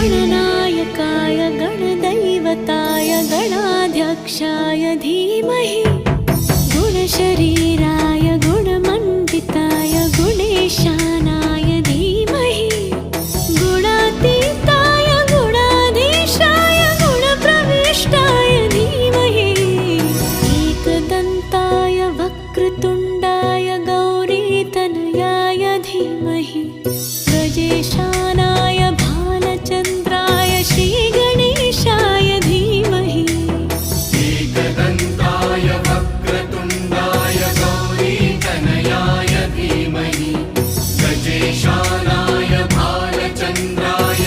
गणनायकाय गणदैवताय गणाध्यक्षाय धीमहि गुणशरीराय गुणमण्डिताय गुणेशानाय धीमहि गुणातीताय गुणाधीशाय गुणप्रविष्टाय धीमहि एकदन्ताय वक्रतुण्डाय गौरीतनयाय धीमहि गजेशानाय भालचन्द्राय श्रीगणेशाय धीमहि एकदन्ताय वक्रतुण्डाय गौरीतनयाय धीमहि गजेशानाय भालचन्द्राय